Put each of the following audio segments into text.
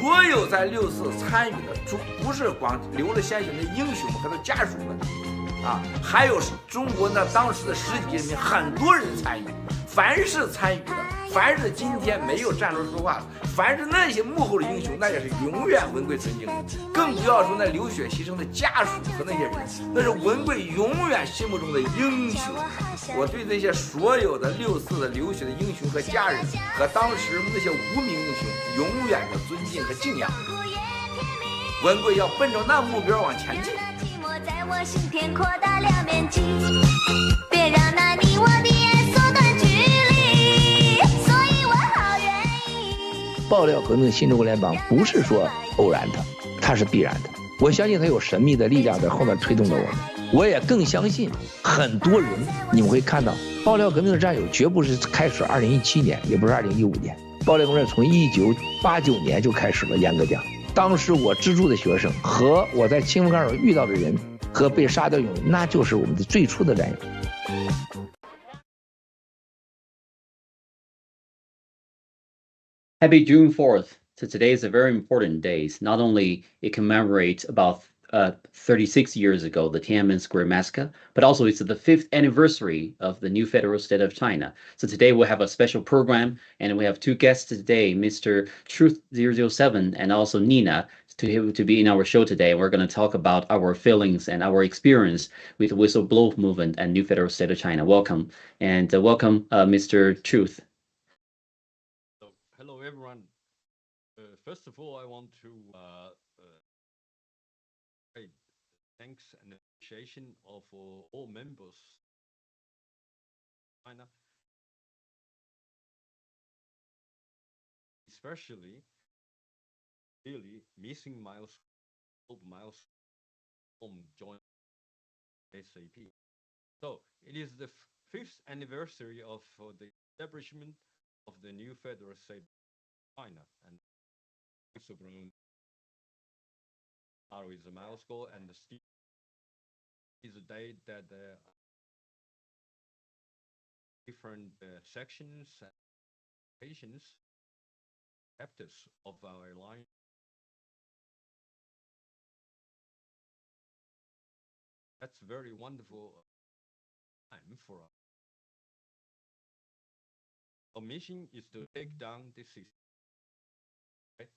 所有在6·4参与的，不是光流了鲜血的英雄和他家属们啊，还有中国那当时的10几亿人民，很多人参与。凡是参与的，凡是今天没有站出来说话的，凡是那些幕后的英雄，那也是永远文贵尊敬的。更不要说那流血牺牲的家属和那些人，那是文贵永远心目中的英雄。我对那些所有的6·4的流血的英雄和家人，和当时那些无名英雄，永远的尊敬和敬仰。文贵要奔着那目标往前进。在我心田扩大2面积，别让那你我的眼缩短距离，所以我好愿意。爆料革命新中国联邦不是说偶然的，它是必然的。我相信它有神秘的力量在后面推动着我们。我也更相信很多人，你们会看到爆料革命的战友绝不是开始2017年，也不是2015年，爆料革命从1989年就开始了。严格讲，当时我资助的学生和我在清风岗所遇到的人和被杀掉勇士，那就是我们的最初的战友。Happy June 4th. So today is a very important day. Not only it commemorates about 36 years ago, the Tiananmen Square massacre, but also it's the 5th anniversary of the new federal state of China. So today we'll have a special program, and we have 2 guests today, Mr. Truth 007 and also Nina, to be in our show today. We're going to talk about our feelings and our experience with the whistleblower movement and new federal state of China. Welcome, and welcome, Mr. Truth. Hello, everyone. First of all, I want to thanks and appreciation of all members of China, especially really missing milestone join SAP. So it is the 5th anniversary of the establishment of the new federal state of China, and is a milestone, and the is a day that different sections and nations, chapters of our line that's very wonderful time for us. Our mission is to take down the system. Okay?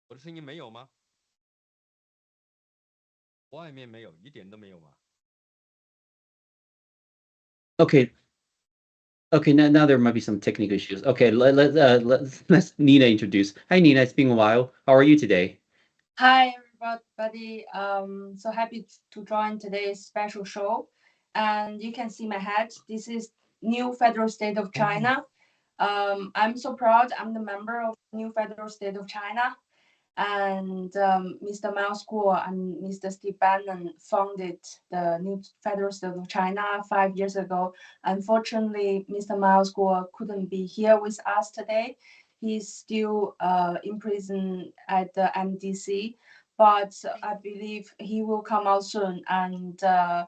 我的声音没有吗？外面没有，一点都没有吗？ Okay. Okay, now there might be some technical issues. Okay, let's Nina introduce. Hi, Nina. It's been a while. How are you today? Hi, everybody. So happy to join today's special show. And you can see my hat. This is new federal state of China. I'm so proud. I'm the member of new federal state of China. And Mr. Miles Guo and Mr. Steve Bannon founded the new federal state of China 5 years ago. Unfortunately, Mr. Miles Guo couldn't be here with us today. He's still in prison at the MDC, but I believe he will come out soon. And the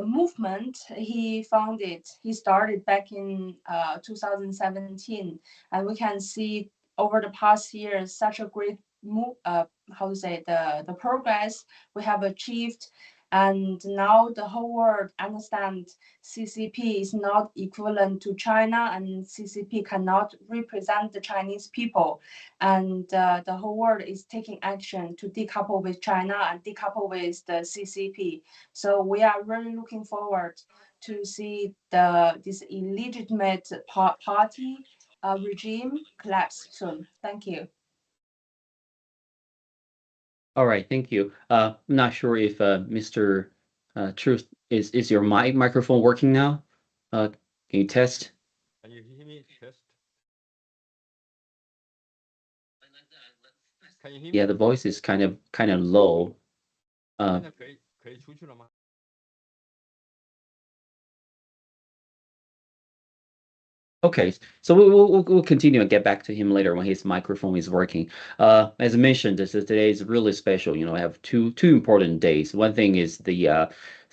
movement he founded, he started back in 2017, and we can see over the past years such a great the progress we have achieved, and now the whole world understands CCP is not equivalent to China, and CCP cannot represent the Chinese people, and the whole world is taking action to decouple with China and decouple with the CCP. So we are really looking forward to see this illegitimate party regime collapse soon. Thank you. All right, thank you. I'm not sure if Mr. Truth is your microphone working now? Can you test? Can you hear me? Test. Can you hear me? Yeah, the voice is kind of low. 现在可以出去了吗？ Okay, so we'll continue and get back to him later when his microphone is working. As I mentioned, today is really special. You know, I have two important days. One thing is the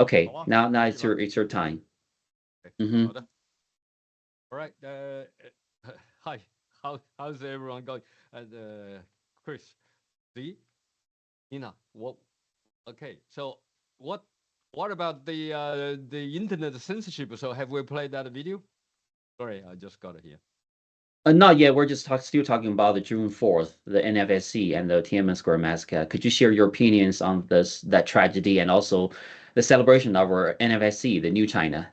Okay, now it's your time. Mm-hmm. All right. Hi. How's everyone going? And Chris, Z, Ina. What? Okay. So what about the internet censorship? So have we played that video? Sorry, I just got it here. Not yet. We're just still talking about the June 4th, the NFSC and the Tiananmen Square massacre. Could you share your opinions on that tragedy and also the celebration of our NFSC, the new China?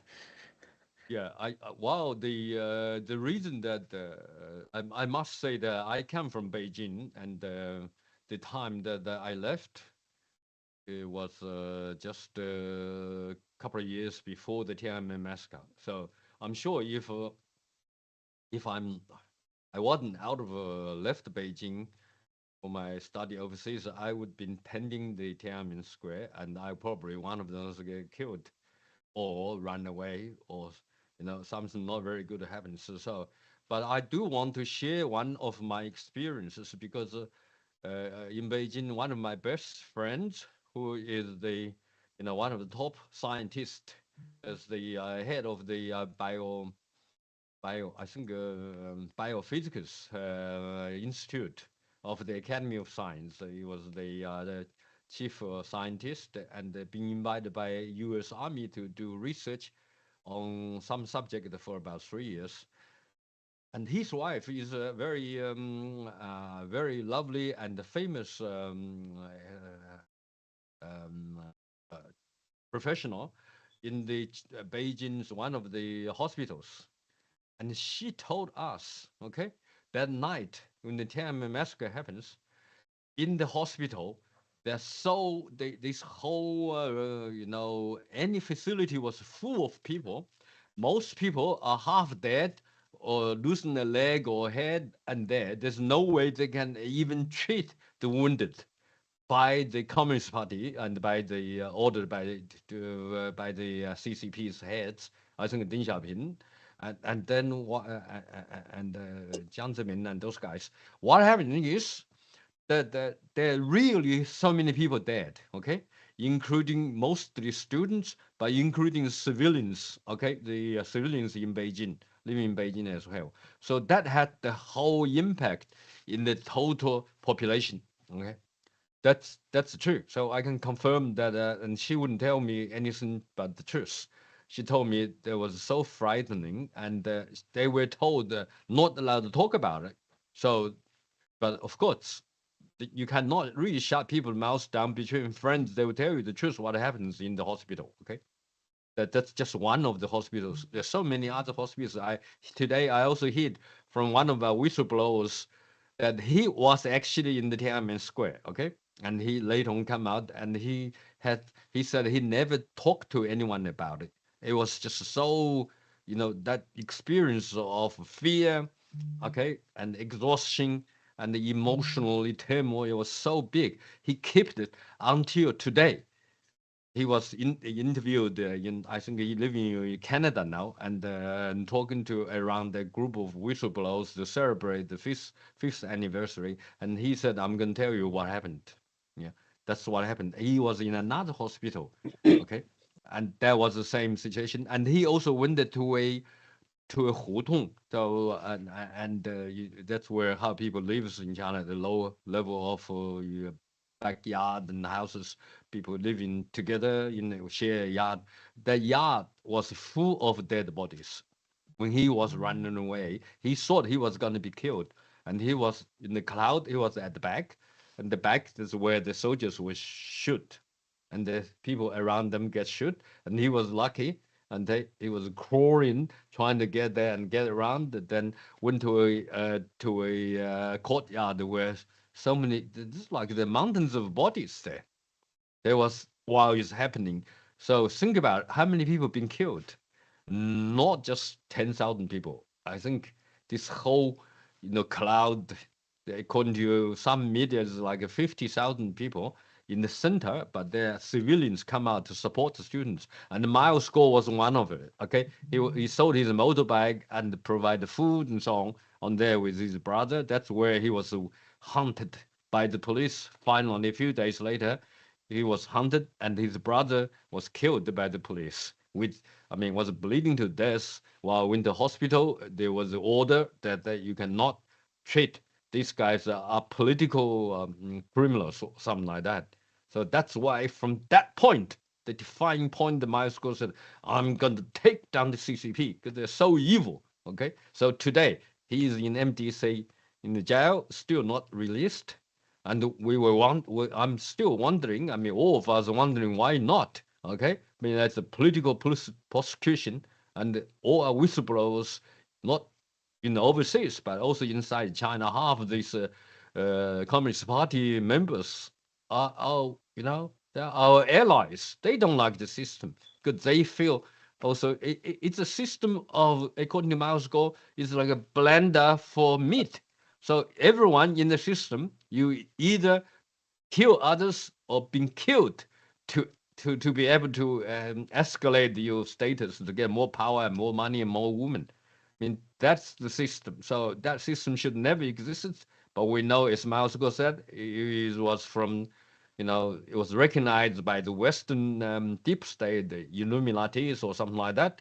Yeah, wow, the reason that I must say that I come from Beijing, and the time that I left, it was just a couple of years before the Tiananmen massacre. So I'm sure if I wasn't out of left Beijing for my study overseas, I would been tending the Tiananmen Square, and I probably one of those get killed or run away, or something not very good happens. So but I do want to share one of my experiences, because in Beijing, one of my best friends, who is the one of the top scientists, as the head of the I think biophysics institute of the Academy of Science. He was the chief scientist, and being invited by U.S. Army to do research on some subject for about 3 years. And his wife is a very lovely and famous um, uh, professional in the Beijing's one of the hospitals. And she told us, okay, that night when the Tiananmen massacre happens, in the hospital, this whole any facility was full of people. Most people are half dead or losing a leg or head and dead. There's no way they can even treat the wounded by the Communist Party and by the ordered by the CCP's heads. I think Deng Xiaoping, and then Jiang Zemin and those guys. What happened is that there are really so many people dead, okay, including mostly students, but including civilians, okay, the civilians in Beijing, living in Beijing as well. So that had the whole impact in the total population, okay. That's true. So I can confirm that, and she wouldn't tell me anything but the truth. She told me it was so frightening, and they were told not allowed to talk about it. So, but of course, you cannot really shut people's mouths down between friends. They will tell you the truth what happens in the hospital. Okay, that's just one of the hospitals. There's so many other hospitals. Today I also heard from one of our whistleblowers that he was actually in the Tiananmen Square. Okay, and he later on come out and he said he never talked to anyone about it. It was just so that experience of fear, okay, and exhaustion and the emotionally turmoil was so big. He kept it until today. He was interviewed I think he living in Canada now, and talking to around a group of whistleblowers to celebrate the fifth anniversary. And he said, "I'm going to tell you what happened." Yeah, that's what happened. He was in another hospital, okay, and that was the same situation. And he also went to a hutung. So that's where how people lives in China, the lower level of backyard and houses, people living together in a shared yard. The yard was full of dead bodies. When he was running away, he thought he was going to be killed, and he was in the cloud. He was at the back, and the back is where the soldiers were shoot, and the people around them get shoot. And he was lucky, and he was crawling, trying to get there and get around. And then went to a courtyard where so many, just like the mountains of bodies there. There was while it's happening. So think about how many people been killed. Not just 10,000 people. I think this whole, cloud, according to some media, is like 50,000 people in the center, but there are civilians come out to support the students. And Miles Gore was one of it. Okay, he sold his motorbike and provided food and so on there with his brother. That's where he was hunted by the police. Finally, a few days later, he was hunted, and his brother was killed by the police. Was bleeding to death while in the hospital. There was an order that you cannot treat these guys are political criminals or something like that. So that's why from that point, the defining point, the Miles Guo said, I'm going to take down the CCP because they're so evil. Okay. So today he is in MDC in the jail, still not released. And I'm still wondering, all of us are wondering why not. Okay. That's a political prosecution, and all our whistleblowers, not in overseas, but also inside China, half of these Communist Party members are they're our allies. They don't like the system because they feel also it's a system of, according to Miles Guo, it's like a blender for meat. So everyone in the system, you either kill others or being killed to be able to escalate your status, to get more power and more money and more women. That's the system. So that system should never exist. But we know, as Miles Guo said, it was from, it was recognized by the Western deep state, the Illuminatis or something like that.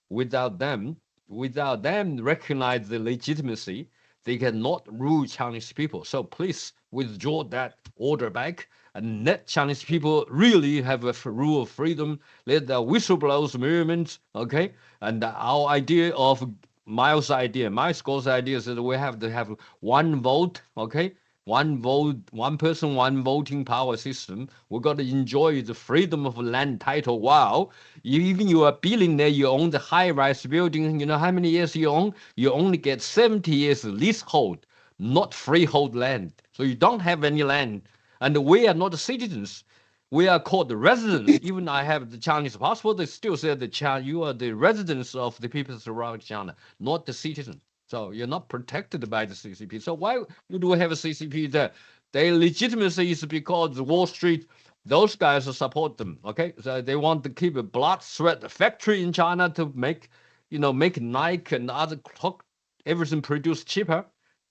Without them recognize the legitimacy, they cannot rule Chinese people. So please withdraw that order back and let Chinese people really have a rule of freedom. Let the whistleblowers movement, okay? And our idea of Miles' Guo's idea is that we have to have one vote, okay? One vote, one person, one voting power system. We've got to enjoy the freedom of land title. Wow. Even you are a billionaire, you own the high-rise building, you know how many years you own? You only get 70 years leasehold, not freehold land. So you don't have any land. And we are not citizens. We are called the residents. Even I have the Chinese passport, they still say that you are the residents of the people surrounding China, not the citizen. So you're not protected by the CCP. So why do we have a CCP there? Their legitimacy is because Wall Street, those guys support them. Okay, so they want to keep a blood sweat factory in China to make Nike and other clock, everything produced cheaper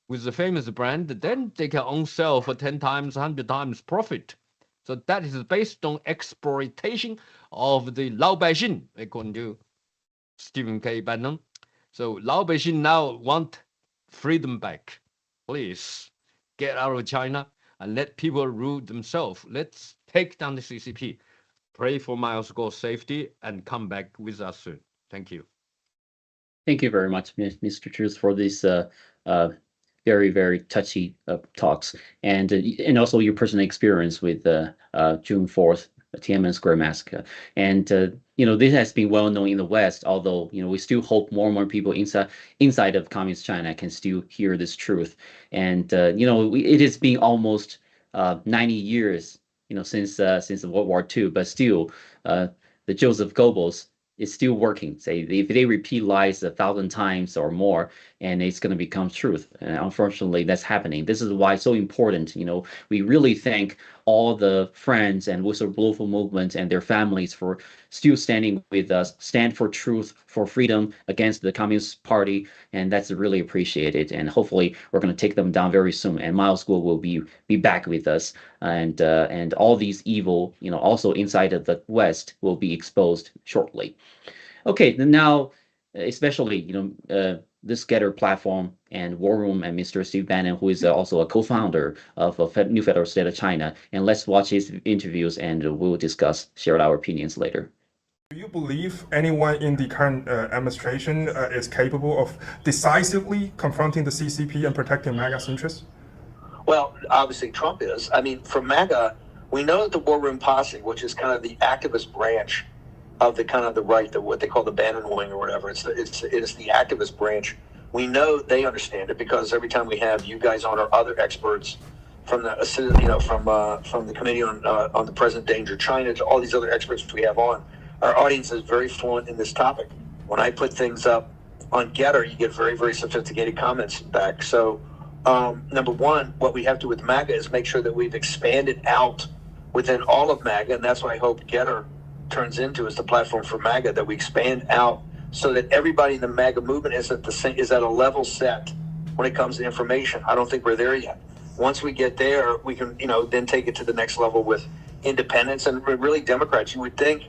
with the famous brand. Then they can own sell for 10 times, 100 times profit. So that is based on exploitation of the 老百姓, according to Stephen K. Bannon. So 老百姓 now want freedom back. Please get out of China and let people rule themselves. Let's take down the CCP. Pray for Miles Guo's safety and come back with us soon. Thank you. Thank you very much, Mr. Truth, for this very, very touchy talks, and also your personal experience with June 4th, Tiananmen Square massacre. And this has been well known in the West, although we still hope more and more people inside of communist China can still hear this truth. And it has been almost 90 years since World War II, but still the Joseph Goebbels is still working. Say if they repeat lies 1,000 times or more, and it's going to become truth. And unfortunately, that's happening. This is why it's so important. We really thank all the friends and whistleblower movement and their families for still standing with us, stand for truth, for freedom against the Communist Party, and that's really appreciated. And hopefully, we're going to take them down very soon. And Miles Guo will be back with us, and all these evil, also inside of the West, will be exposed shortly. Okay, now, especially this Getter platform and War Room and Mr. Steve Bannon, who is also a co-founder of New Federal State of China. And let's watch his interviews, and we'll share our opinions later. Do you believe anyone in the current administration is capable of decisively confronting the CCP and protecting MAGA's interests? Well, obviously Trump is. For MAGA, we know that the War Room Posse, which is kind of the activist branch of the kind of the right, what they call the Bannon wing or whatever, it is the activist branch. We know they understand it because every time we have you guys on or other experts from the from the Committee on the Present Danger China to all these other experts we have on, our audience is very fluent in this topic. When I put things up on Getter, you get very, very sophisticated comments back. So number one, what we have to with MAGA is make sure that we've expanded out within all of MAGA, and that's what I hope Getter turns into, is the platform for MAGA, that we expand out so that everybody in the MAGA movement is at a level set when it comes to information. I don't think we're there yet. Once we get there, we can then take it to the next level with independents and really Democrats. You would think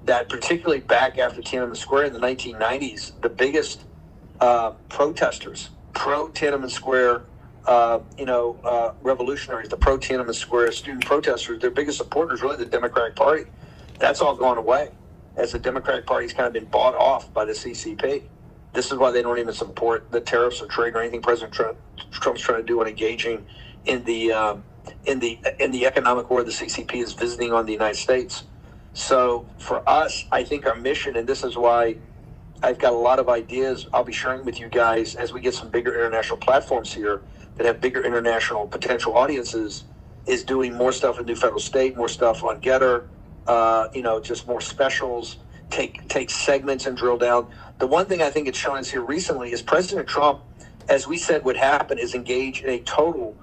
that particularly back after Tiananmen Square in the 1990s, the biggest protesters, pro-Tiananmen Square, revolutionaries, the pro-Tiananmen Square student protesters, their biggest supporters really the Democratic Party. That's all gone away as the Democratic Party's kind of been bought off by the CCP. This is why they don't even support the tariffs or trade or anything President Trump's trying to do on engaging in the economic war the CCP is visiting on the United States. So for us, I think our mission, and this is why I've got a lot of ideas I'll be sharing with you guys as we get some bigger international platforms here that have bigger international potential audiences, is doing more stuff in New Federal State, more stuff on Getter, just more specials, take segments and drill down. The one thing I think it's shown us here recently is President Trump, as we said would happen, is engaged in a total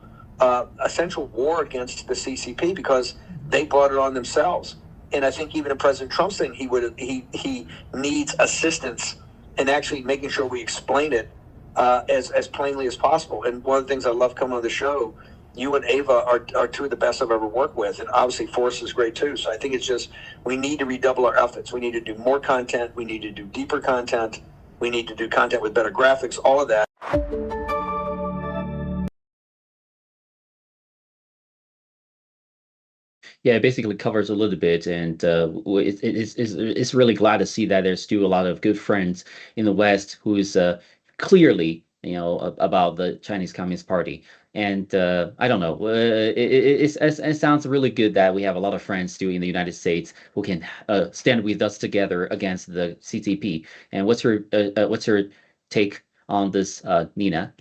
essential war against the CCP because they brought it on themselves. And I think even in President Trump's thing, he needs assistance in actually making sure we explain it as plainly as possible. And one of the things I love coming on the show, you and Ava are two of the best I've ever worked with, and obviously Forrest is great too. So I think it's just we need to redouble our efforts. We need to do more content. We need to do deeper content. We need to do content with better graphics. All of that. Yeah, it basically covers a little bit, and it's really glad to see that there's still a lot of good friends in the West who's clearly, about the Chinese Communist Party. And I don't know, it sounds really good that we have a lot of friends still in the United States who can stand with us together against the CCP. And what's your take on this, Nina?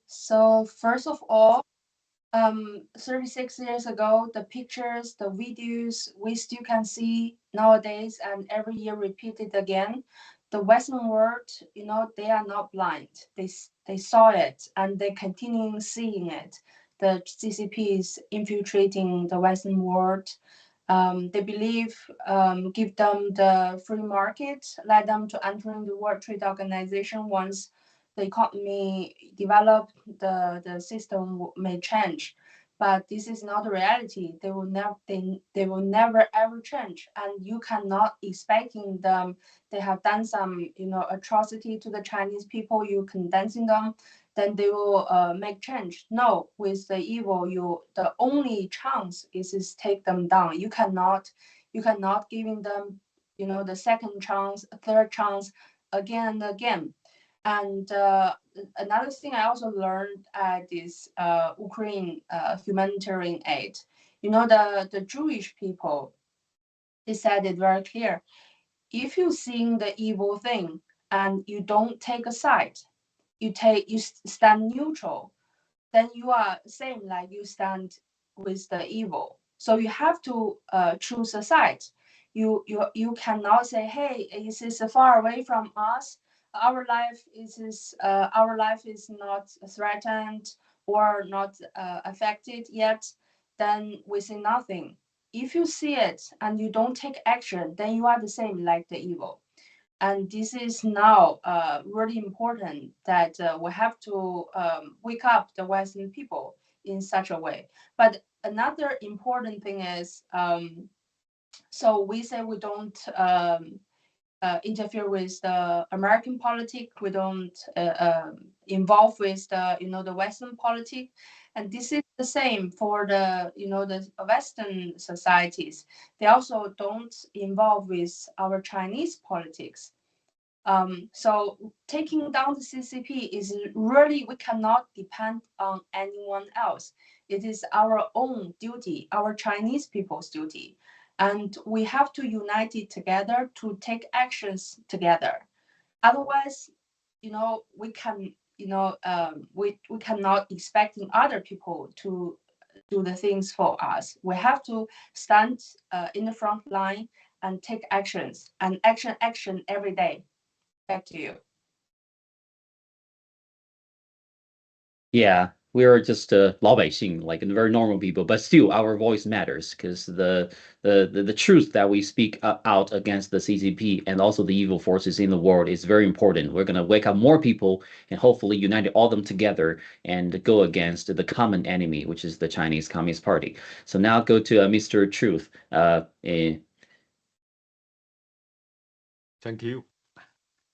So first of all, 36 years ago, the pictures, the videos we still can see nowadays and every year repeated again. The Western world, they are not blind. They saw it and they continue seeing it. The CCP is infiltrating the Western world. They believe give them the free market, let them to entering the World Trade Organization. Once the economy develop, the system may change, but this is not the reality. They will never ever change, and you cannot expecting them. They have done some atrocity to the Chinese people. You condensing them, then they will make change. No, with the evil, the only chance is take them down. You cannot giving them the second chance, third chance, again and again. And another thing I also learned at this Ukraine humanitarian aid, the Jewish people, they said it very clear. If you see the evil thing and you don't take a side, you stand neutral, then you are same like you stand with the evil. So you have to choose a side. You cannot say, hey, this is far away from us. Our life is not threatened or not affected yet. Then we say nothing. If you see it and you don't take action, then you are the same like the evil. And this is now really important that we have to wake up the Western people in such a way. But another important thing is, so we say we don't interfere with the American politics. We don't involve with the Western politics. And this is the same for the Western societies. They also don't involve with our Chinese politics. So taking down the CCP is really, we cannot depend on anyone else. It is our own duty, our Chinese people's duty. And we have to unite it together to take actions together. Otherwise, we can, we cannot expecting other people to do the things for us. We have to stand in the front line and take actions and action every day. Back to you. Yeah, we are just 老百姓, like very normal people, but still our voice matters because the truth that we speak out against the CCP and also the evil forces in the world is very important. We're going to wake up more people and hopefully unite all of them together and go against the common enemy, which is the Chinese Communist Party. So now go to Mr. Truth. Thank you.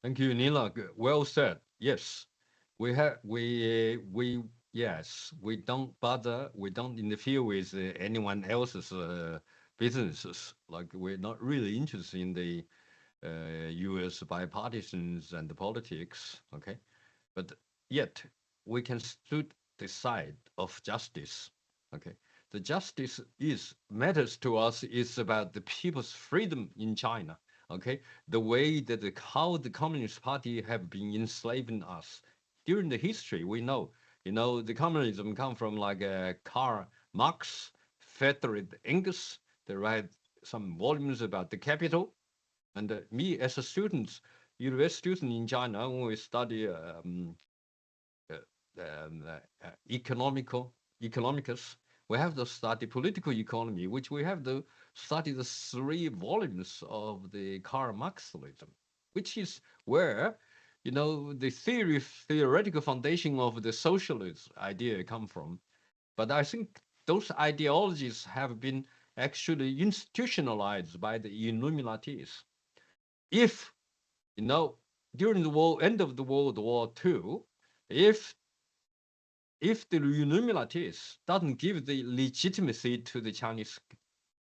Thank you, Nila. Well said. Yes, yes, we don't bother, we don't interfere with anyone else's businesses. Like we're not really interested in the U.S. bipartisans and the politics. Okay, but yet we can stood the side of justice. Okay, the justice matters to us is about the people's freedom in China. Okay, the way that how the Communist Party have been enslaving us during the history. We know, the communism come from like Karl Marx, Friedrich Engels. They write some volumes about the capital. And me as a student, university student in China, when we study economicus, we have to study political economy, which we have to study the 3 volumes of the Karl Marxism, which is where, the theoretical foundation of the socialist idea come from. But I think those ideologies have been actually institutionalized by the Illuminatis. If, during the end of the World War II, if the Illuminatis doesn't give the legitimacy to the Chinese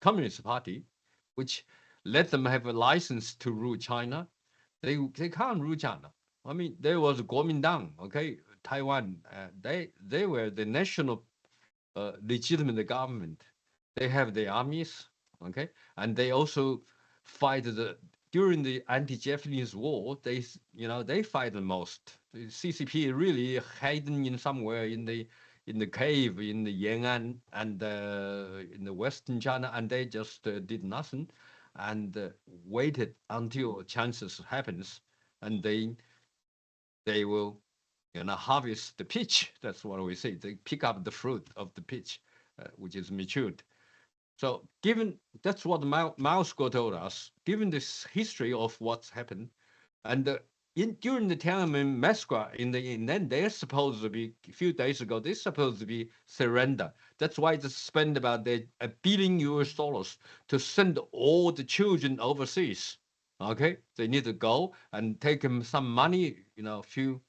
Communist Party, which let them have a license to rule China, they can't rule China. I mean, there was Kuomintang, okay, Taiwan. They were the national legitimate government. They have the armies, okay, and they also fight during the anti-Japanese war. They fight the most. The CCP really hidden in somewhere in the cave in the Yan'an and in the Western China, and they just did nothing and waited until chances happens, and they will harvest the peach. That's what we say. They pick up the fruit of the peach, which is matured. So that's what Mao told us, given this history of what's happened, and during the Tiananmen massacre, then they're supposed to be, a few days ago, they're supposed to be surrender. That's why they spend about $1 billion to send all the children overseas. Okay, they need to go and take them some money, few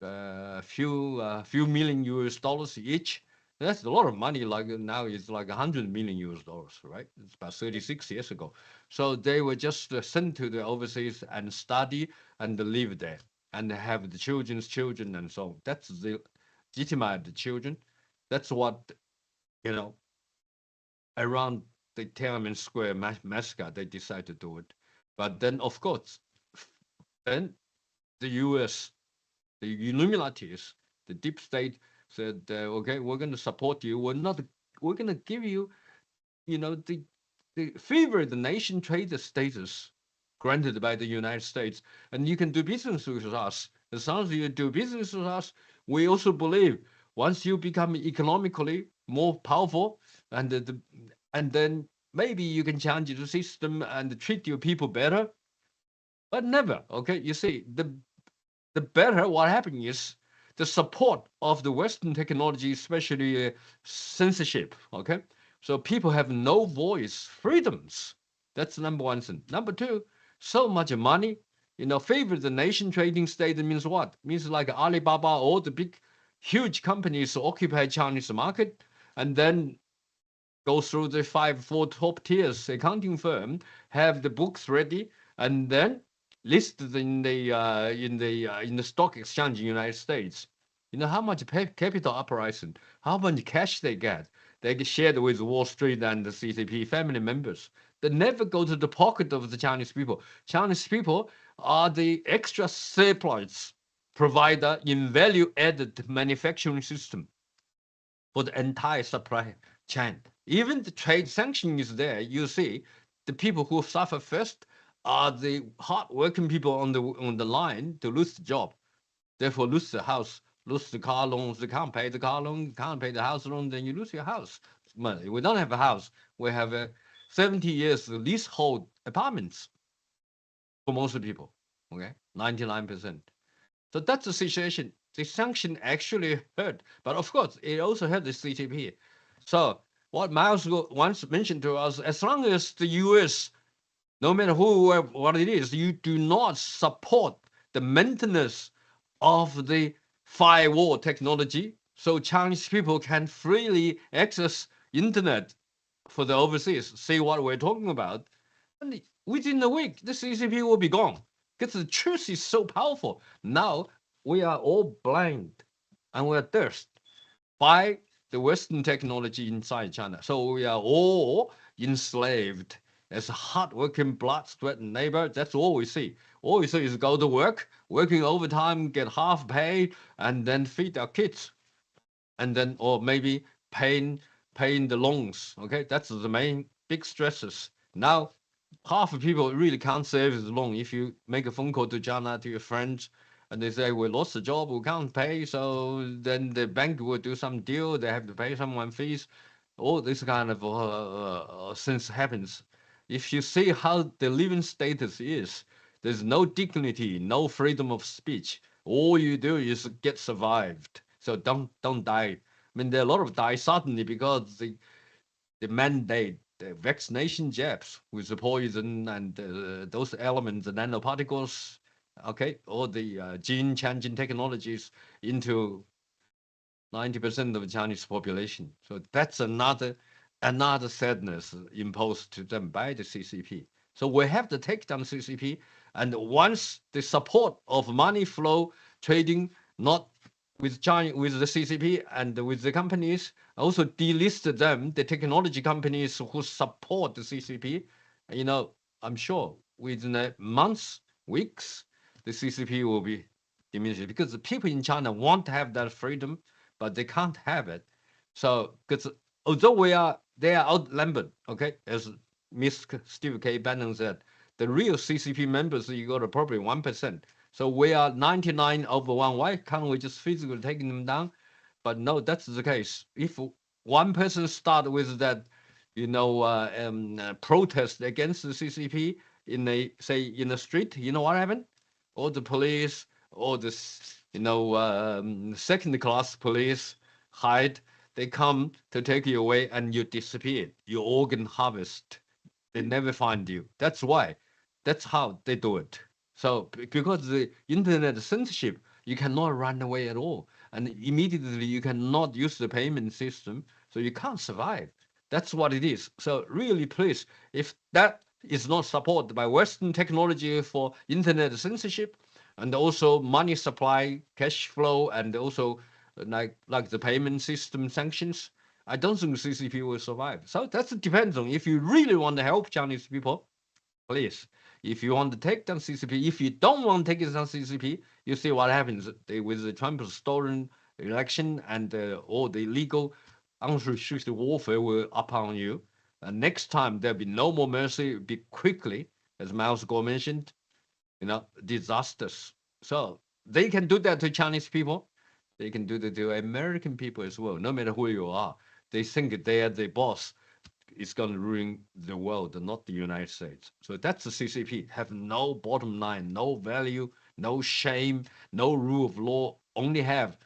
million US dollars each. That's a lot of money. Like now it's like $100 million, right? It's about 36 years ago. So they were just sent to the overseas and study and live there and have the children's children and so on. That's the legitimate children. That's what, around the Tiananmen Square massacre, they decided to do it. But then, of course, then the U.S., the Illuminatis, the deep state said, okay, we're going to support you. We're going to give you, the favored nation trade status granted by the United States. And you can do business with us. As long as you do business with us, we also believe once you become economically more powerful, and then maybe you can change the system and treat your people better. But never, okay? You see, the better what happened is the support of the Western technology, especially censorship, okay? So people have no voice, freedoms. That's number one thing. Number two, so much money, favor the nation trading state means what? Means like Alibaba, all the big, huge companies occupy Chinese market and then go through the 4 top tiers accounting firm, have the books ready, and then listed in the stock exchange in the United States. How much capital uprising, how much cash they get. They get shared with Wall Street and the CCP family members. They never go to the pocket of the Chinese people. Chinese people are the extra surplus provider in value-added manufacturing system for the entire supply chain. Even the trade sanction is there. You see, the people who suffer first are the hard-working people on the line to lose the job, therefore lose the house, lose the car loans, they can't pay the car loan, can't pay the house loan, then you lose your house. But we don't have a house. We have 70 years leasehold apartments for most people, okay? 99%. So that's the situation. The sanction actually hurt, but of course, it also hurt the CCP. So what Miles once mentioned to us, as long as the US, no matter what it is, you do not support the maintenance of the firewall technology, so Chinese people can freely access internet for the overseas, see what we're talking about, and within a week, the CCP will be gone. Because the truth is so powerful. Now we are all blind and we're thirsty by the Western technology inside China. So we are all enslaved as a hardworking, blood, sweat, and labor. That's all we see. All we see is go to work, working overtime, get half pay, and then feed our kids. And then, or maybe paying the loans. Okay, that's the main big stresses. Now, half of people really can't save the loan. If you make a phone call to China, to your friends, and they say, we lost the job, we can't pay, so then the bank will do some deal, they have to pay someone fees. All this kind of things happens. If you see how the living status is, there's no dignity, no freedom of speech. All you do is get survived. So don't die. I mean, there are a lot of die suddenly because the mandate, the vaccination jabs with the poison and those elements, the nanoparticles, okay, all the gene-changing technologies into 90% of the Chinese population. So that's another sadness imposed to them by the CCP. So we have to take down CCP, and once the support of money flow trading, not with China, with the CCP and with the companies, also delisted them, the technology companies who support the CCP. You know, I'm sure within months, weeks, the CCP will be diminished because the people in China want to have that freedom, but they can't have it. So, because although they are outnumbered, okay, as Miss Steve K. Bannon said, the real CCP members, you got probably 1%. So we are 99 over 1. Why can't we just physically take them down? But no, that's the case. If one person start with that, protest against the CCP in the street, you know what happened? All the police, all the second-class police hide. They come to take you away, and you disappear. Your organ harvest. They never find you. That's why. That's how they do it. So because the internet censorship, you cannot run away at all. And immediately you cannot use the payment system. So you can't survive. That's what it is. So really, please, if that is not supported by Western technology for internet censorship, and also money supply, cash flow, and also like the payment system sanctions, I don't think CCP will survive. So that depends on if you really want to help Chinese people, please. If you want to take down CCP, if you don't want to take down CCP, you see what happens with the Trump's stolen election and all the illegal unrestricted warfare will upon you. And next time there'll be no more mercy, it'll be quickly, as Miles Gore mentioned, disasters. So they can do that to Chinese people. They can do that to American people as well, no matter who you are. They think they are the boss. It's going to ruin the world, not the United States. So that's the CCP. Have no bottom line, no value, no shame, no rule of law. Only have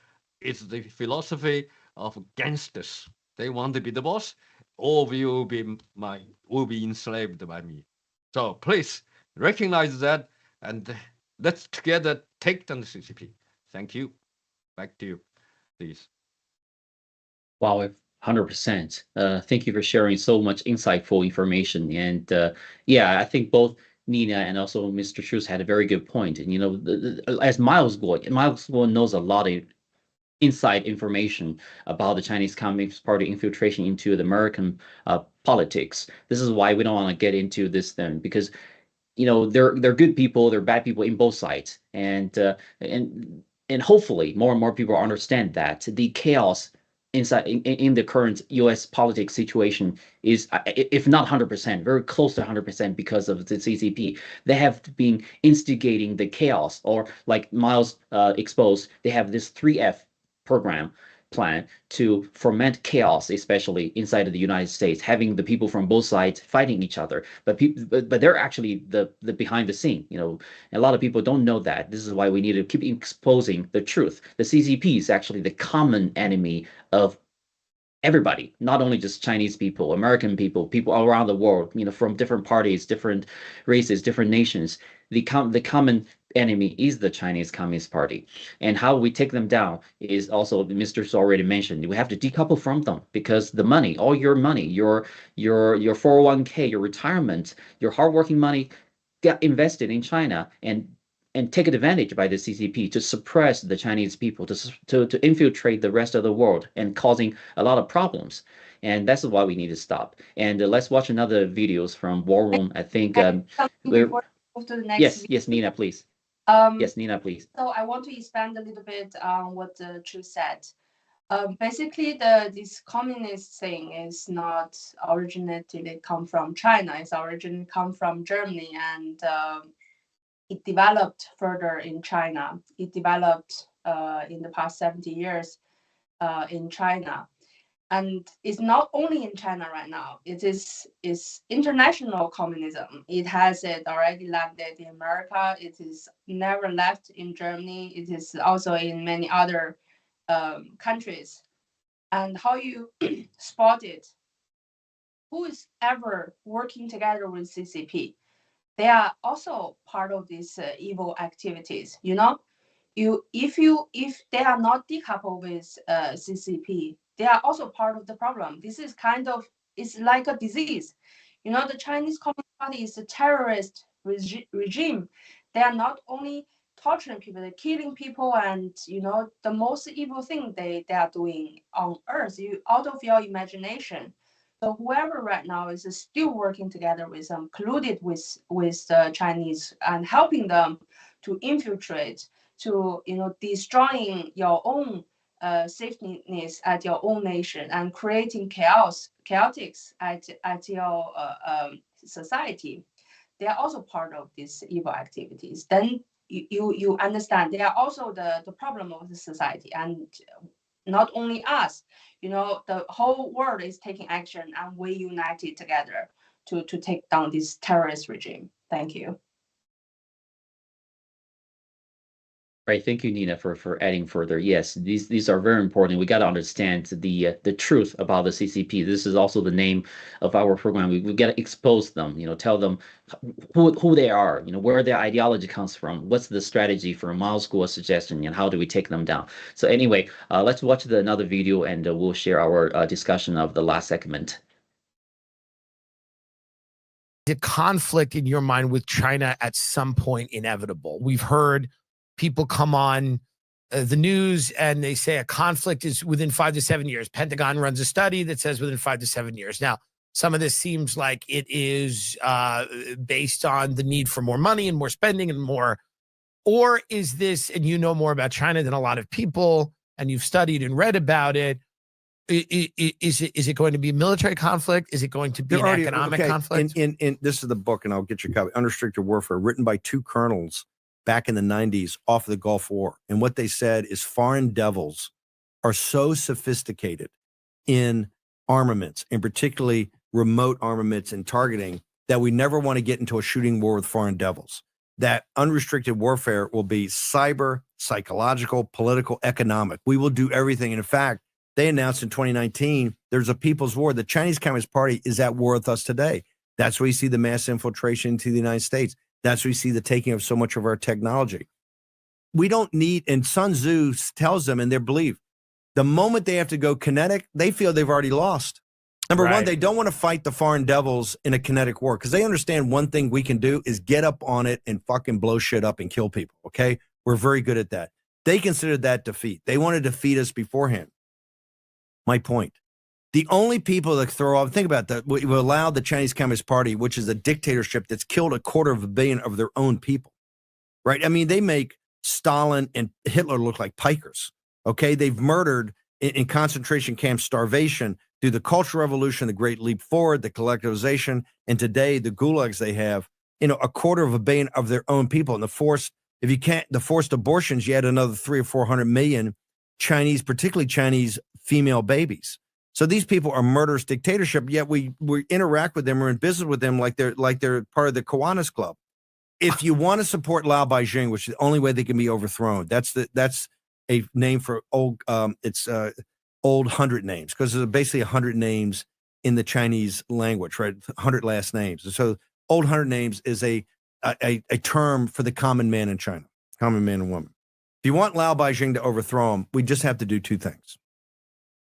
it's the philosophy of gangsters. They want to be the boss. All of you will be enslaved by me. So please recognize that, and let's together take down the CCP. Thank you. Back to you, please. Wow, 100%. Thank you for sharing so much insightful information. And yeah, I think both Nina and also Mr. Truce had a very good point. And as Miles Gore knows a lot of inside information about the Chinese Communist Party infiltration into the American politics. This is why we don't want to get into this then, because they're good people, they're bad people in both sides, and hopefully more and more people understand that the chaos inside in the current U.S. politics situation is, if not 100%, very close to 100% because of the CCP. They have been instigating the chaos, or like Miles exposed, they have this 3F plan to foment chaos, especially inside of the United States, having the people from both sides fighting each other. But they're actually the behind the scene. A lot of people don't know that. This is why we need to keep exposing the truth. The CCP is actually the common enemy of everybody, not only just Chinese people, American people, people all around the world, from different parties, different races, different nations. The common enemy is the Chinese Communist Party. And how we take them down is also, Mr. Su already mentioned, we have to decouple from them, because the money, all your money, your 401k, your retirement, your hardworking money get invested in China and taken advantage by the CCP to suppress the Chinese people, to infiltrate the rest of the world and causing a lot of problems. And that's why we need to stop. And let's watch another videos from War Room. I think before we move to the next yes, Nina, please. Yes, Nina, please. So I want to expand a little bit on what Chu said. Basically, this communist thing is not originally come from China. It's originally come from Germany, and it developed further in China. It developed in the past 70 years in China. And it's not only in China right now. It is international communism. It has already landed in America. It is never left in Germany. It is also in many other countries. And how you spot it? Who is ever working together with CCP? They are also part of these evil activities. If they are not decoupled with CCP, they are also part of the problem. This is it's like a disease. The Chinese Communist Party is a terrorist regime. They are not only torturing people, they're killing people, and the most evil thing they are doing on earth, out of your imagination. So whoever right now is still working together with them, colluded with the Chinese and helping them to infiltrate, to destroying your own safetyness at your own nation and creating chaotics at your society. They are also part of these evil activities. Then you understand they are also the problem of the society, and not only us. The whole world is taking action, and we united together to take down this terrorist regime. Thank you. Right, thank you, Nina, for adding further. Yes, these are very important. We got to understand the truth about the CCP. This is also the name of our program. We got to expose them. Tell them who they are. Where their ideology comes from. What's the strategy for a model school suggestion, and how do we take them down? So anyway, let's watch another video, and we'll share our discussion of the last segment. The conflict in your mind with China at some point inevitable? We've heard people come on the news and they say a conflict is within 5 to 7 years. Pentagon runs a study that says within 5 to 7 years. Now, some of this seems like it is based on the need for more money and more spending and more, or is this, and you know more about China than a lot of people, and you've studied and read about it, is it going to be a military conflict? Is it going to be an economic conflict? In this is the book, and I'll get your copy, Unrestricted Warfare, written by 2 colonels back in the 90s off of the Gulf War. And what they said is foreign devils are so sophisticated in armaments, and particularly remote armaments and targeting, that we never want to get into a shooting war with foreign devils. That unrestricted warfare will be cyber, psychological, political, economic. We will do everything. And in fact, they announced in 2019, there's a people's war. The Chinese Communist Party is at war with us today. That's where you see the mass infiltration into the United States. That's where you see the taking of so much of our technology. We don't need, and Sun Tzu tells them in their belief, the moment they have to go kinetic, they feel they've already lost. Number one, they don't want to fight the foreign devils in a kinetic war, because they understand one thing we can do is get up on it and fucking blow shit up and kill people, okay? We're very good at that. They considered that defeat. They want to defeat us beforehand. My point. The only people that throw off, think about that, we allow the Chinese Communist Party, which is a dictatorship that's killed 250 million of their own people, right? I mean, they make Stalin and Hitler look like pikers, okay? They've murdered in concentration camps, starvation, through the Cultural Revolution, the Great Leap Forward, the collectivization, and today the gulags they have, 250 million of their own people. And the forced abortions, you had another 300 or 400 million Chinese, particularly Chinese female babies. So these people are murderous dictatorship, yet we interact with them, we're in business with them like they're part of the Kiwanis Club. If you want to support Lao Beijing, which is the only way they can be overthrown, that's a name for old old 100 names, because there's basically 100 names in the Chinese language, right? 100 last names. And so old 100 names is a term for the common man in China, common man and woman. If you want Lao Beijing to overthrow him, we just have to do two things.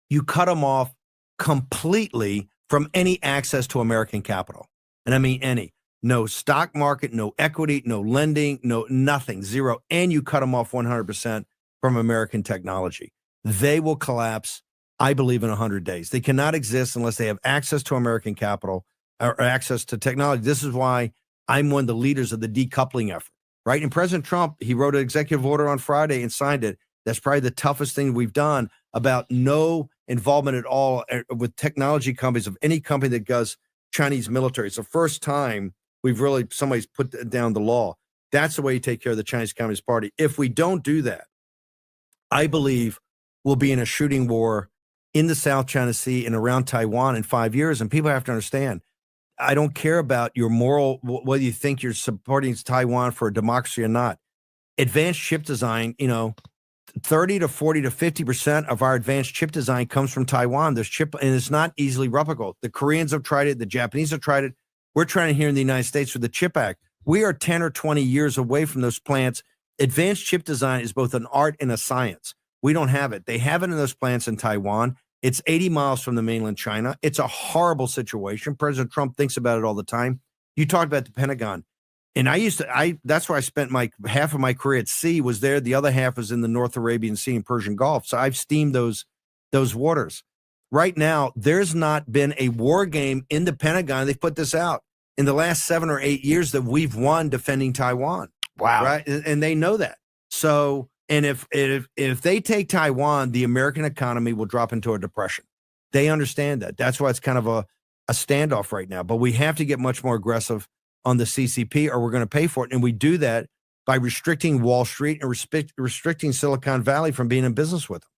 You cut him off completely from any access to American capital. And I mean any. No stock market, no equity, no lending, no nothing, zero. And you cut them off 100% from American technology. They will collapse, I believe, in 100 days. They cannot exist unless they have access to American capital or access to technology. This is why I'm one of the leaders of the decoupling effort, right? And President Trump, he wrote an executive order on Friday and signed it. That's probably the toughest thing we've done about no involvement at all with technology companies of any company that does Chinese military. It's the first time somebody's put down the law. That's the way you take care of the Chinese Communist Party. If we don't do that, I believe we'll be in a shooting war in the South China Sea and around Taiwan in 5 years. And people have to understand, I don't care about your moral, whether you think you're supporting Taiwan for a democracy or not. Advanced chip design, 30 to 40 to 50% of our advanced chip design comes from Taiwan. There's chip, and it's not easily replicable. The Koreans have tried it. The Japanese have tried it. We're trying here in the United States with the CHIP Act. We are 10 or 20 years away from those plants. Advanced chip design is both an art and a science. We don't have it. They have it in those plants in Taiwan. It's 80 miles from the mainland China. It's a horrible situation. President Trump thinks about it all the time. You talked about the Pentagon. And that's where I spent half of my career at sea was there. The other half was in the North Arabian Sea and Persian Gulf. So I've steamed those waters. Right now, there's not been a war game in the Pentagon. They've put this out in the last 7 or 8 years that we've won defending Taiwan. Wow. Right. And they know that. So, and if they take Taiwan, the American economy will drop into a depression. They understand that. That's why it's kind of a standoff right now. But we have to get much more aggressive on the CCP or we're going to pay for it. And we do that by restricting Wall Street and restricting Silicon Valley from being in business with them.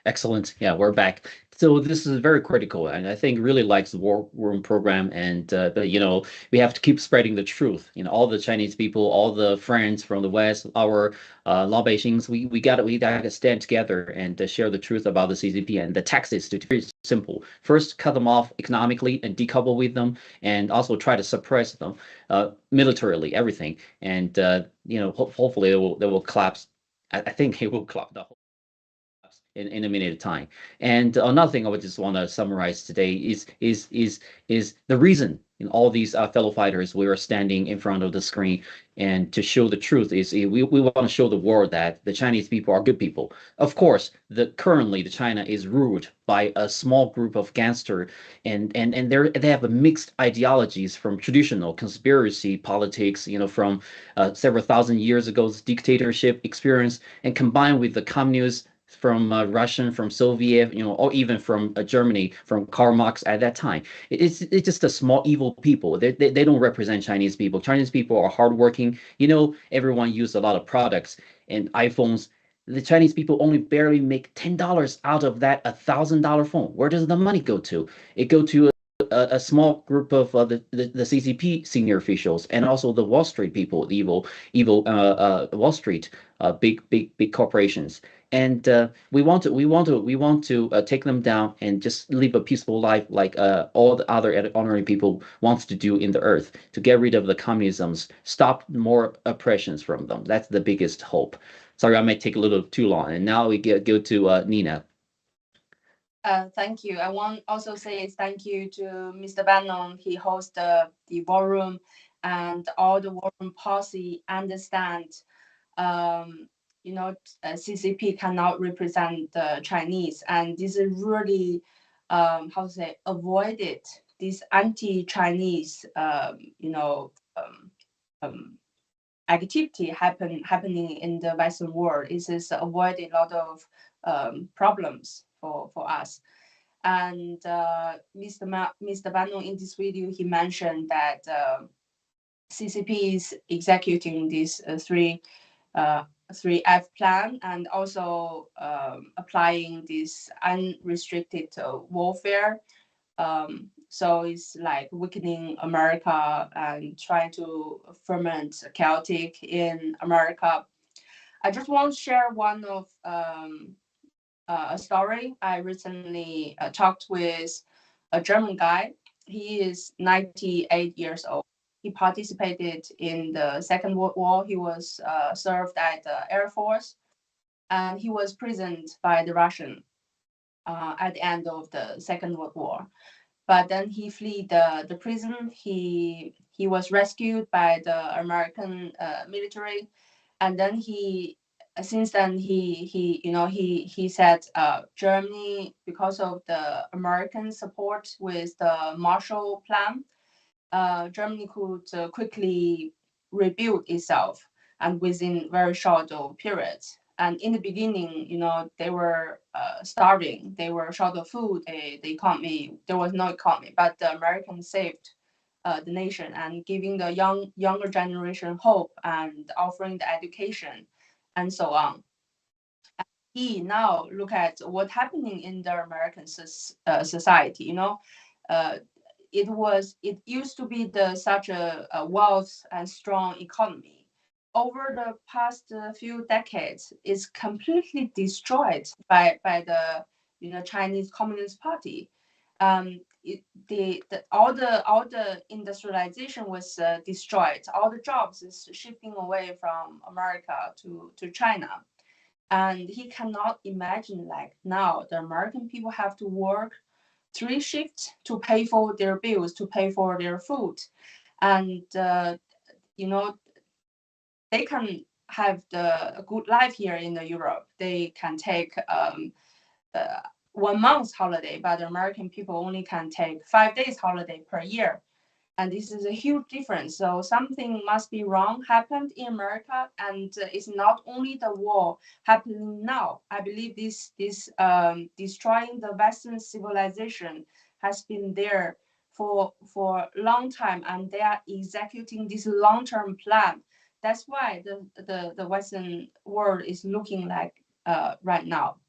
Excellent. Yeah, we're back. So this is very critical, and I think really likes the War Room program. And but we have to keep spreading the truth. All the Chinese people, all the friends from the West, our Lao Beijings, we got to stand together and share the truth about the CCP. And the tactics to very simple. First, cut them off economically and decouple with them, and also try to suppress them militarily, everything. And hopefully they will collapse. I think it will collapse. The whole in a minute of time. And another thing I would just want to summarize today is the reason all these fellow fighters we are standing in front of the screen and to show the truth is we want to show the world that the Chinese people are good people. Of course, currently the China is ruled by a small group of gangsters and they have a mixed ideologies from traditional conspiracy politics, from several thousand years ago's dictatorship experience, and combined with the communists from Russian, from Soviet, or even from Germany, from Karl Marx at that time. It's just a small evil people. They don't represent Chinese people. Chinese people are hardworking. Everyone uses a lot of products and iPhones. The Chinese people only barely make $10 out of that $1,000 phone. Where does the money go to? It go to a small group of the CCP senior officials and also the Wall Street people, the evil Wall Street big corporations. And we want to take them down and just live a peaceful life like all the other ordinary people wants to do in the earth, to get rid of the communisms, stop more oppressions from them. That's the biggest hope. Sorry, I may take a little too long. And now we go to Nina. Thank you. I want also say thank you to Mr. Bannon. He hosts the War Room, and all the War Room policy understand. CCP cannot represent the Chinese, and this is really avoided this anti-Chinese activity happening in the Western world. It is avoiding a lot of problems for us. And Mr. Bannon in this video, he mentioned that CCP is executing this 3F plan, and also applying this unrestricted warfare. So it's like weakening America and trying to ferment chaotic in America. I just want to share one of a story. I recently talked with a German guy. He is 98 years old. He participated in the Second World War. He was served at the Air Force, and he was imprisoned by the Russian at the end of the Second World War. But then he fled the prison. He was rescued by the American military, and then since then he said Germany, because of the American support with the Marshall Plan, Germany could quickly rebuild itself, and within very short of periods. And in the beginning, they were starving. They were short of food. The economy, there was no economy. But the Americans saved the nation and giving the younger generation hope and offering the education, and so on. He now look at what's happening in the American society. It used to be such a wealth and strong economy. Over the past few decades, it's completely destroyed by the Chinese Communist Party. All the industrialization was destroyed. All the jobs is shifting away from America to China. And he cannot imagine, like, now the American people have to work 3 shifts to pay for their bills, to pay for their food. And, they can have a good life here in Europe. They can take 1 month holiday, but the American people only can take 5 days holiday per year. And this is a huge difference. So something must be wrong happened in America, and it's not only the war happening now. I believe this destroying the Western civilization has been there for a long time, and they are executing this long-term plan. That's why the Western world is looking like right now.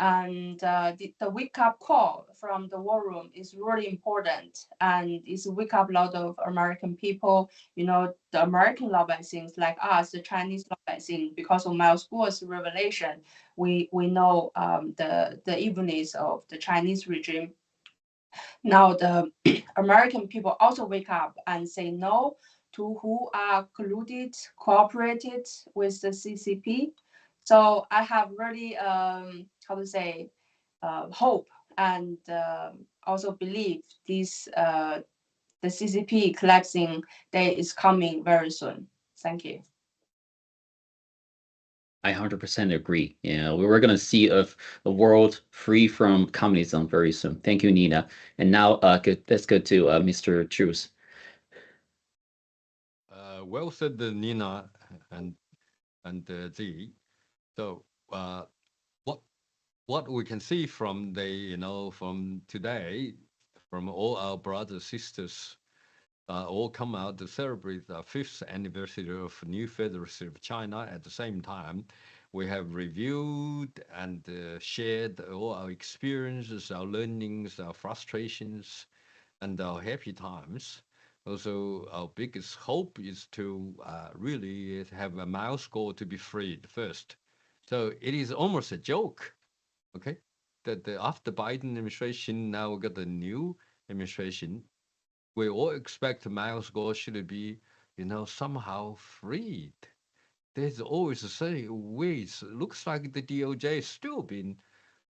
And the wake-up call from the war room is really important, and it's wake up a lot of American people, the American law-abiding like us, the Chinese law-abiding, because of Miles Guo's revelation. We know the evilness of the Chinese regime. Now the American people also wake up and say no to who are colluded, cooperated with the CCP. So I have really, hope, and also believe the CCP collapsing day is coming very soon. Thank you. I 100% agree. We're going to see a world free from communism very soon. Thank you, Nina. And now let's go to Mr. Truce. Well said, Nina and Z. So what we can see from from today, from all our brothers, sisters, all come out to celebrate the 5th anniversary of new Federal State of China. At the same time, we have reviewed and shared all our experiences, our learnings, our frustrations, and our happy times. Also, our biggest hope is to really have a Miles Guo to be freed first. So it is almost a joke, okay, that after Biden administration, now we got the new administration. We all expect Miles Guo should be, somehow freed. There's always ways. Looks like the DOJ still been,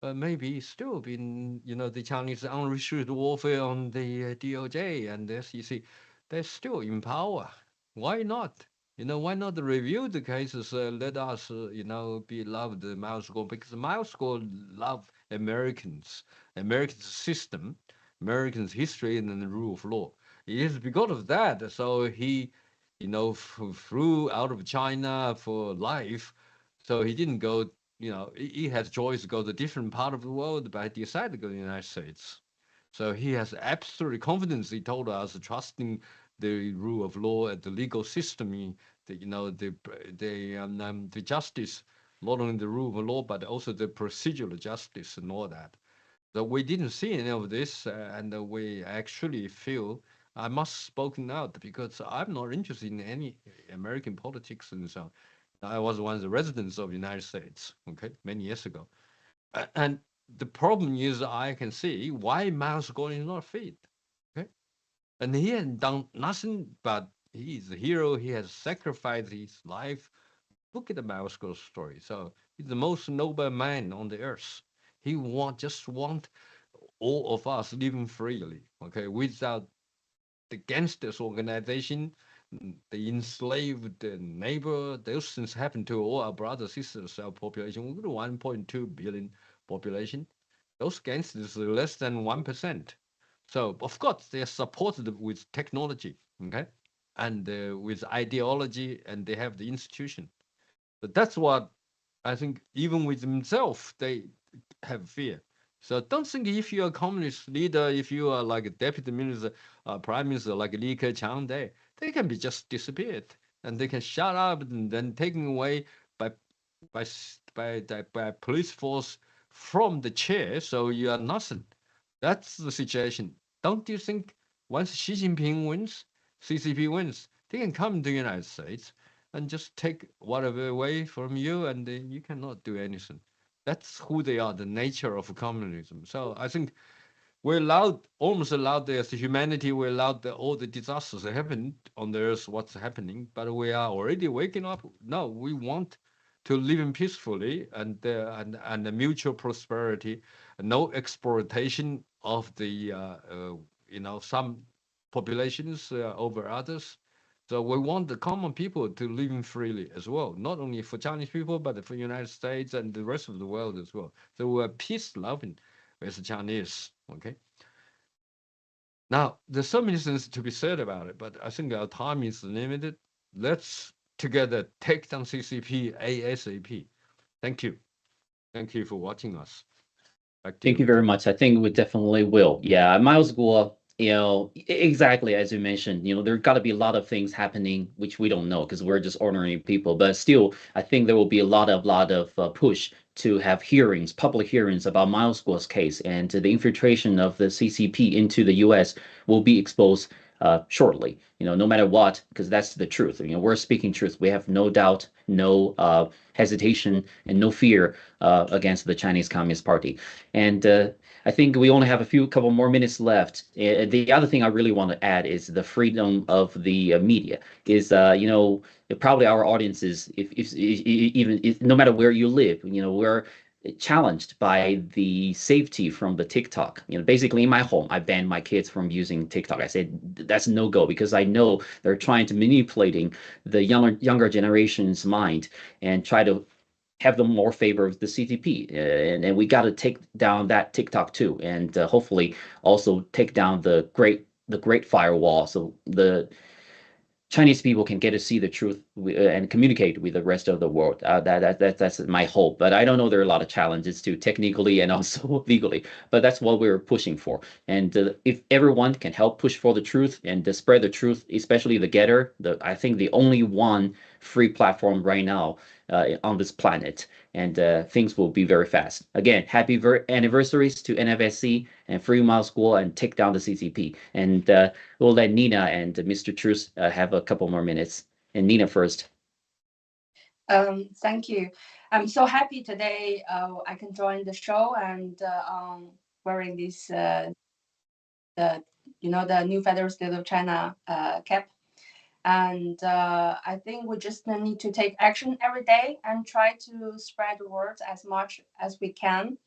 maybe still been, the Chinese unrestricted warfare on the DOJ and the SEC. They're still in power. Why not? Why not review the cases? Let us, be loved Miles Guo, because Miles Guo love Americans, American system, Americans' history and the rule of law. It is because of that. So he, flew out of China for life. So he didn't go, he has choice to go to a different part of the world, but he decided to go to the United States. So he has absolute confidence, he told us, trusting the rule of law and the legal system, the justice, not only the rule of law, but also the procedural justice and all that. So we didn't see any of this, and we actually feel I must spoken out because I'm not interested in any American politics and so on. I was one of the residents of the United States, okay, many years ago. And the problem is I can see why Miles Gordon is not fit, okay? And he has done nothing, but he is a hero. He has sacrificed his life. Look at the Miles Gordon story. So he's the most noble man on the earth. He just want all of us living freely, okay, without the gangsters organization, the enslaved neighbor. Those things happen to all our brothers, sisters, our population. We've got 1.2 billion population. Those gangsters are less than 1%. So of course they are supported with technology, okay, and with ideology, and they have the institution. But that's what I think. Even with themselves, they have fear. So don't think if you're a communist leader, if you are like a deputy minister, prime minister like Li Keqiang, they can be just disappeared, and they can shut up and then taken away by police force from the chair. So you are nothing. That's the situation. Don't you think once Xi Jinping wins, CCP wins, they can come to the United States and just take whatever away from you, and you cannot do anything. That's who they are, the nature of communism. So I think we're almost allowed as humanity, we're allowed all the disasters that happened on the earth, what's happening, but we are already waking up. No, we want to live in peacefully and the mutual prosperity, no exploitation of the, some populations over others. So we want the common people to live in freely as well, not only for Chinese people, but for the United States and the rest of the world as well. So we're peace-loving as Chinese, okay? Now, there's so many things to be said about it, but I think our time is limited. Let's together take down CCP ASAP. Thank you. Thank you for watching us. Thank you very much. I think we definitely will. Yeah, Miles Guo, exactly as you mentioned, there got to be a lot of things happening which we don't know because we're just ordinary people. But still, I think there will be a lot of push to have hearings, public hearings about Miles Guo's case, and the infiltration of the CCP into the U.S. will be exposed shortly. No matter what, because that's the truth. We're speaking truth. We have no doubt, no hesitation, and no fear against the Chinese Communist Party. And I think we only have a couple more minutes left. The other thing I really want to add is the freedom of the media. Is probably our audiences, if no matter where you live, we're challenged by the safety from the TikTok. Basically in my home, I banned my kids from using TikTok. I said that's no go because I know they're trying to manipulating the younger generation's mind and try to have them more favor of the CCP, and we got to take down that TikTok too, and hopefully also take down the great firewall, so the Chinese people can get to see the truth and communicate with the rest of the world. That's my hope. But I don't know. There are a lot of challenges too, technically and also legally. But that's what we're pushing for. And if everyone can help push for the truth and spread the truth, especially the Getter, I think the only one free platform right now on this planet, and things will be very fast. Again, happy anniversaries to NFSC and Free Miles Guo, and take down the CCP. And we'll let Nina and Mr. Truth have a couple more minutes. And Nina first. Thank you. I'm so happy today I can join the show and wearing this the new Federal State of China cap. And I think we just need to take action every day and try to spread the word as much as we can.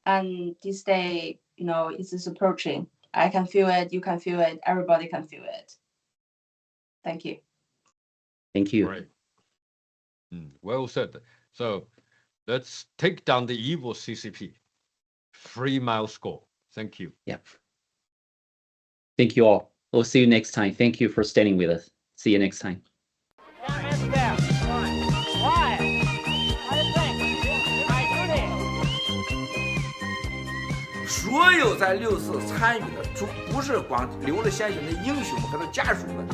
And this day, it is approaching. I can feel it. You can feel it. Everybody can feel it. Thank you. Thank you. Right. Well said. So let's take down the evil CCP. Free Miles Guo. Thank you. Yep. Thank you all. We'll see you next time. Thank you for standing with us. See you next time. 所有在6·4参与的，不是光流了鲜血的英雄和他家属们，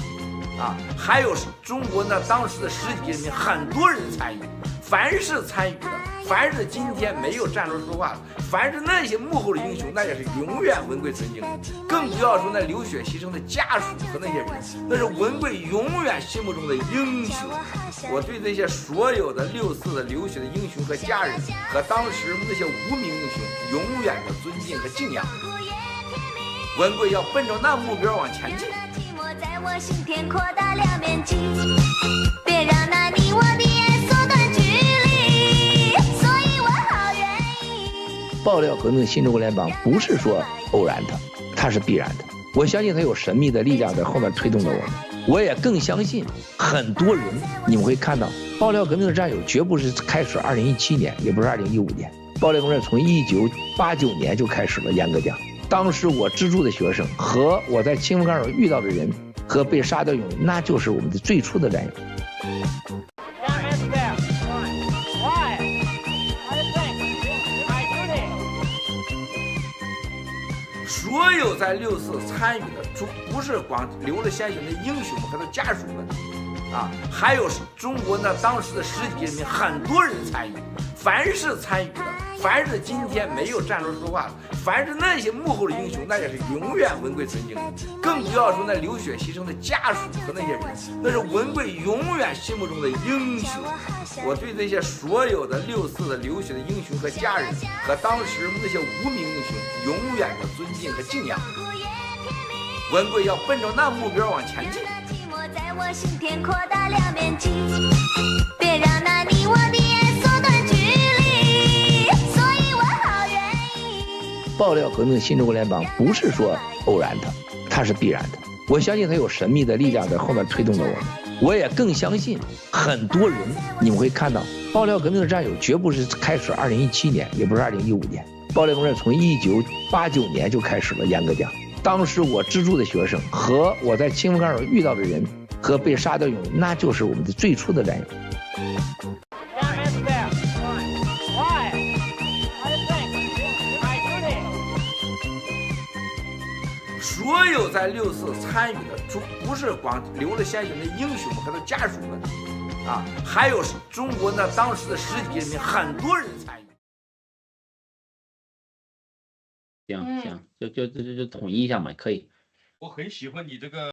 还有中国当时的10几人民很多人参与，凡是参与的，凡是今天没有站出来说话的，凡是那些幕后的英雄，那也是永远文贵尊敬的，更不要说那流血牺牲的家属和那些人，那是文贵永远心目中的英雄。我对这些所有的6·4的流血的英雄和家人，和当时那些无名英雄，永远的尊敬和敬仰。文贵要奔着那目标往前进。在我心田扩大了面积，别让那你我的爱缩短距离，所以我好愿意。爆料革命新中国联邦不是说偶然的，它是必然的。我相信它有神秘的力量在后面推动着我们。我也更相信很多人，你们会看到爆料革命的战友绝不是开始2017年，也不是2015年，爆料革命从1989年就开始了。严格讲，当时我资助的学生和我在清风干扰遇到的人和被杀掉勇士，那就是我们的最初的战友。所有在6·4参与的，不是光流了鲜血的英雄和他家属们，还有中国当时的10几人民很多人参与，凡是参与的，凡是今天没有站出来说话的，凡是那些幕后的英雄，那也是永远文贵尊敬的，更不要说那流血牺牲的家属和那些人，那是文贵永远心目中的英雄。我对这些所有的6·4的流血的英雄和家人，和当时那些无名英雄，永远的尊敬和敬仰。文贵要奔着那目标往前进。在我心田扩大了面积，别让那你我的爱缩短距离，所以我好愿意。爆料革命新中国联邦不是说偶然的，它是必然的。我相信它有神秘的力量在后面推动着我们。我也更相信很多人，你们会看到爆料革命的战友绝不是开始2017年，也不是2015年，爆料革命从1989年就开始了。严格讲，当时我资助的学生和我在清风干扰遇到的人和被杀掉勇士，那就是我们的最初的战友。所有在6·4参与的，不是光流了鲜血的英雄和他家属们，还有中国当时的10几人民很多人参与。行，就统一一下嘛，可以。我很喜欢你这个。